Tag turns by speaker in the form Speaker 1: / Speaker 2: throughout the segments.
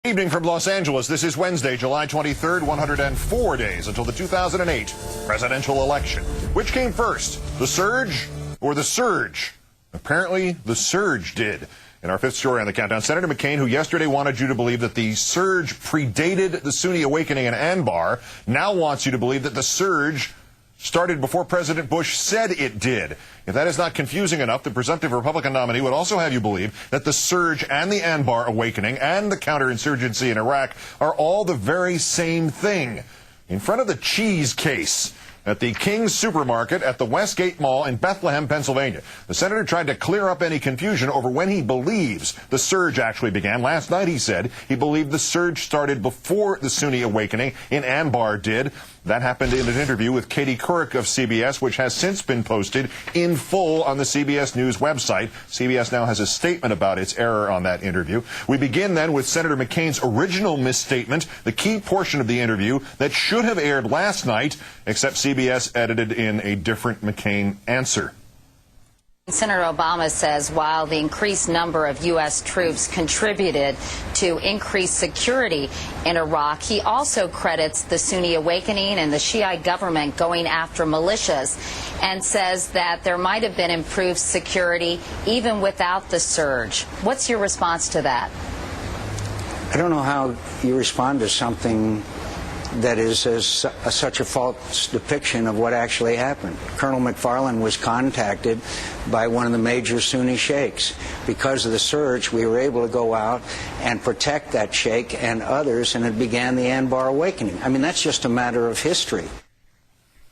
Speaker 1: Evening from Los Angeles. This is Wednesday, July 23rd, 104 days until the 2008 presidential election. Which came first, the surge or the surge? Apparently, the surge did. In our fifth story on the countdown, Senator McCain, who yesterday wanted you to believe that the surge predated the Sunni awakening in Anbar, now wants you to believe that the surge started before President Bush said it did. If that is not confusing enough, the presumptive Republican nominee would also have you believe that the surge and the Anbar awakening and the counterinsurgency in Iraq are all the very same thing. In front of the cheese case at the King's Supermarket at the Westgate Mall in Bethlehem, Pennsylvania, the senator tried to clear up any confusion over when he believes the surge actually began. Last night he said he believed the surge started before the Sunni awakening in Anbar did. That happened in an interview with Katie Couric of CBS, which has since been posted in full on the CBS News website. CBS now has a statement about its error on that interview. We begin then with Senator McCain's original misstatement, the key portion of the interview that should have aired last night, except CBS edited in a different McCain answer.
Speaker 2: Senator Obama says while the increased number of U.S. troops contributed to increased security in Iraq, he also credits the Sunni awakening and the Shiite government going after militias and says that there might have been improved security even without the surge. What's your response to that?
Speaker 3: I don't know how you respond to something that is such a false depiction of what actually happened. Colonel McFarland was contacted by one of the major Sunni sheikhs. Because of the surge, we were able to go out and protect that sheikh and others, and it began the Anbar awakening. I mean, that's just a matter of history.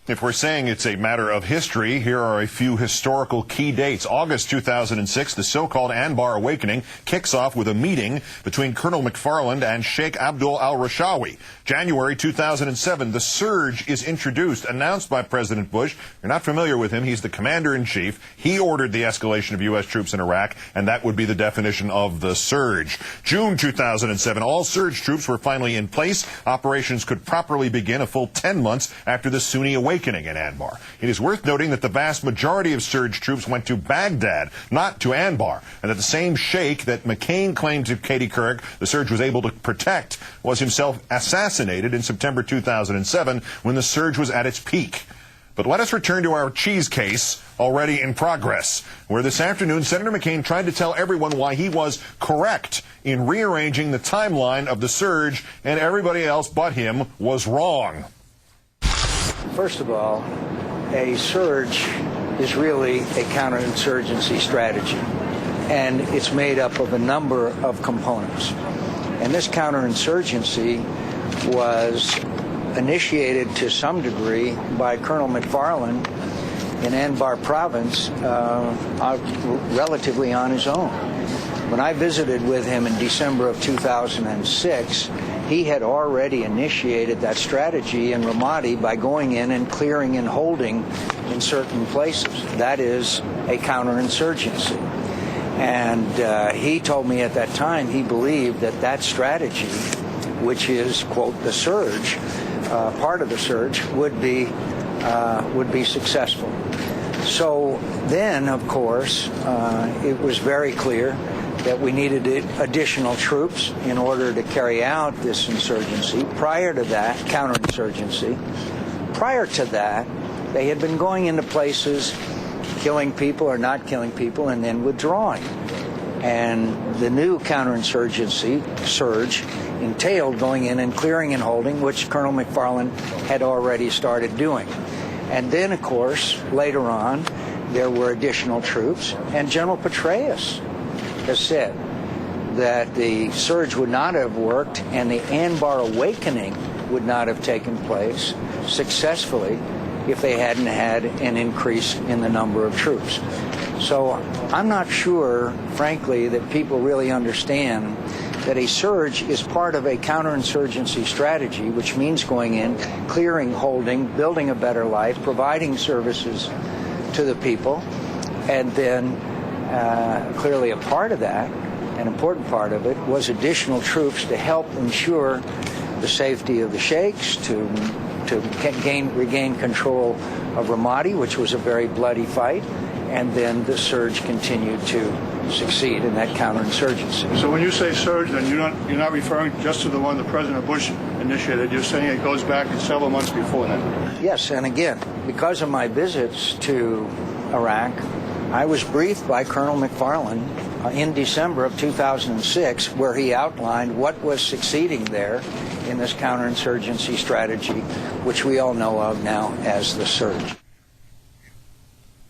Speaker 1: If we're saying it's a matter of history, here are a few historical key dates. August 2006, the so-called Anbar awakening kicks off with a meeting between Colonel McFarland and Sheikh Abdul al-Rashawi. January 2007, the surge is introduced, announced by President Bush. You're not familiar with him. He's the commander-in-chief. He ordered the escalation of U.S. troops in Iraq, and that would be the definition of the surge. June 2007, all surge troops were finally in place. Operations could properly begin a full 10 months after the Sunni awakening in Anbar. It is worth noting that the vast majority of surge troops went to Baghdad, not to Anbar, and that the same sheikh that McCain claimed to Katie Couric the surge was able to protect was himself assassinated in September 2007 when the surge was at its peak. But let us return to our cheese case already in progress, where this afternoon Senator McCain tried to tell everyone why he was correct in rearranging the timeline of the surge and everybody else but him was wrong.
Speaker 3: First of all, a surge is really a counterinsurgency strategy, and it's made up of a number of components. And this counterinsurgency was initiated to some degree by Colonel McFarland in Anbar province relatively on his own. When I visited with him in December of 2006, he had already initiated that strategy in Ramadi by going in and clearing and holding in certain places. That is a counterinsurgency. And he told me at that time he believed that that strategy, which is, quote, the surge, part of the surge, would be successful. So then, of course, it was very clear that we needed additional troops in order to carry out this insurgency. Prior to that, counterinsurgency, prior to that, they had been going into places, killing people or not killing people, and then withdrawing. And the new counterinsurgency surge entailed going in and clearing and holding, which Colonel McFarland had already started doing. And then, of course, later on, there were additional troops, and General Petraeus has said that the surge would not have worked and the Anbar awakening would not have taken place successfully if they hadn't had an increase in the number of troops. So I'm not sure, frankly, that people really understand that a surge is part of a counterinsurgency strategy, which means going in, clearing, holding, building a better life, providing services to the people, and then clearly a part of that, an important part of it, was additional troops to help ensure the safety of the sheikhs, to regain control of Ramadi, which was a very bloody fight, and then the surge continued to succeed in that counterinsurgency.
Speaker 4: So when you say surge, then you're not referring just to the one that President Bush initiated. You're saying it goes back several months before that.
Speaker 3: Yes, and again, because of my visits to Iraq, I was briefed by Colonel McFarland in December of 2006, where he outlined what was succeeding there in this counterinsurgency strategy, which we all know of now as the surge.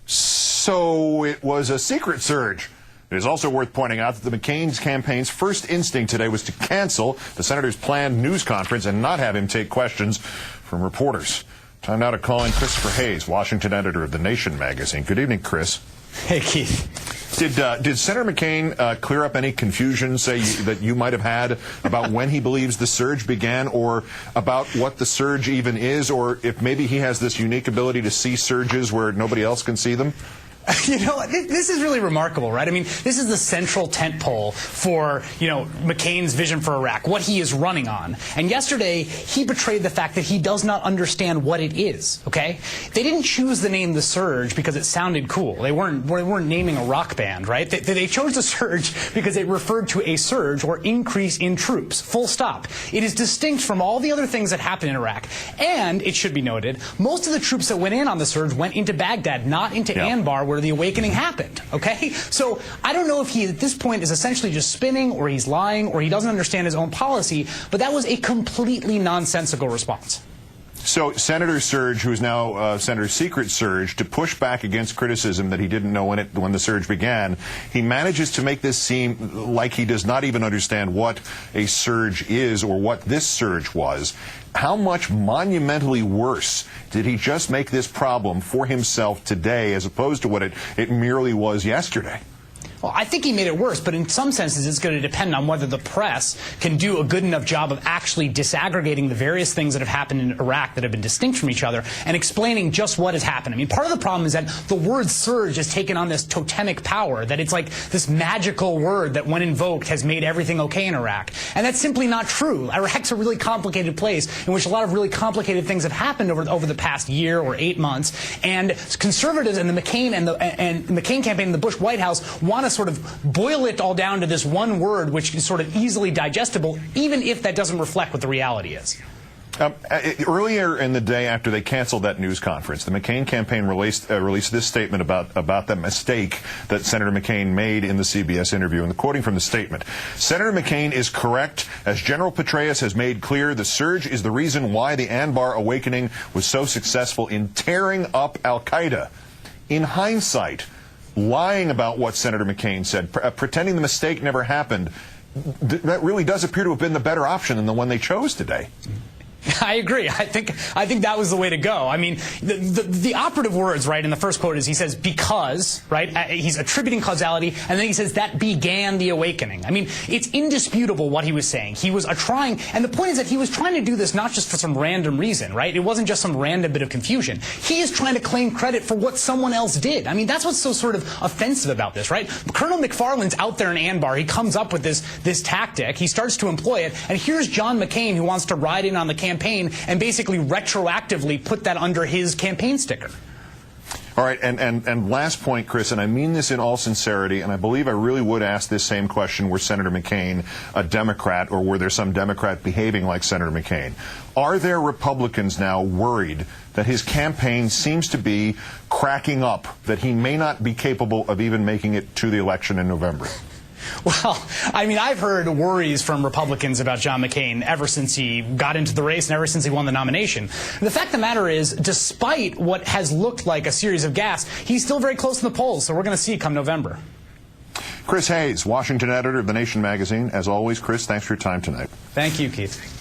Speaker 1: So it was a secret surge. It is also worth pointing out that the McCain's campaign's first instinct today was to cancel the senator's planned news conference and not have him take questions from reporters. Time now to call in Christopher Hayes, Washington editor of The Nation magazine. Good evening, Chris.
Speaker 5: Hey, Keith.
Speaker 1: Did Senator McCain clear up any confusion, say, that you might have had about when he believes the surge began, or about what the surge even is, or if maybe he has this unique ability to see surges where nobody else can see them?
Speaker 5: You know, this is really remarkable, right? I mean, this is the central tentpole for, McCain's vision for Iraq, what he is running on. And yesterday, he betrayed the fact that he does not understand what it is, okay? They didn't choose the name The Surge because it sounded cool. They weren't naming a rock band, right? They chose The Surge because it referred to a surge or increase in troops, full stop. It is distinct from all the other things that happened in Iraq. And, it should be noted, most of the troops that went in on the surge went into Baghdad, not into Anbar, where the awakening happened, okay? So I don't know if he at this point is essentially just spinning, or he's lying, or he doesn't understand his own policy, but that was a completely nonsensical response.
Speaker 1: So Senator Surge, who is now Senator Secret Surge, to push back against criticism that he didn't know when the surge began, he manages to make this seem like he does not even understand what a surge is or what this surge was. How much monumentally worse did he just make this problem for himself today as opposed to what it merely was yesterday?
Speaker 5: Well, I think he made it worse, but in some senses it's going to depend on whether the press can do a good enough job of actually disaggregating the various things that have happened in Iraq that have been distinct from each other and explaining just what has happened. I mean, part of the problem is that the word surge has taken on this totemic power, that it's like this magical word that when invoked has made everything okay in Iraq. And that's simply not true. Iraq's a really complicated place in which a lot of really complicated things have happened over the past year or 8 months. And conservatives and the McCain and the McCain campaign and the Bush White House want to sort of boil it all down to this one word, which is sort of easily digestible, even if that doesn't reflect what the reality is.
Speaker 1: Earlier in the day after they canceled that news conference, the McCain campaign released this statement about the mistake that Senator McCain made in the CBS interview. And quoting from the statement, Senator McCain is correct. As General Petraeus has made clear, the surge is the reason why the Anbar awakening was so successful in tearing up al-Qaeda. In hindsight, lying about what Senator McCain said, pretending the mistake never happened, that really does appear to have been the better option than the one they chose today.
Speaker 5: I agree. I think that was the way to go. I mean, the operative words, right, in the first quote is he says, because, right, he's attributing causality, and then he says that began the awakening. I mean, it's indisputable what he was saying. He was trying, and the point is that he was trying to do this not just for some random reason, right? It wasn't just some random bit of confusion. He is trying to claim credit for what someone else did. I mean, that's what's so sort of offensive about this, right? Colonel McFarland's out there in Anbar. He comes up with this tactic. He starts to employ it, and here's John McCain who wants to ride in on the campaign and basically retroactively put that under his campaign sticker.
Speaker 1: All right, and last point, Chris, and I mean this in all sincerity, and I believe I really would ask this same question were Senator McCain a Democrat, or were there some Democrat behaving like Senator McCain? Are there Republicans now worried that his campaign seems to be cracking up, that he may not be capable of even making it to the election in November?
Speaker 5: Well, I mean, I've heard worries from Republicans about John McCain ever since he got into the race and ever since he won the nomination. And the fact of the matter is, despite what has looked like a series of gaffes, he's still very close in the polls, so we're going to see come November.
Speaker 1: Chris Hayes, Washington editor of The Nation magazine. As always, Chris, thanks for your time tonight.
Speaker 5: Thank you, Keith.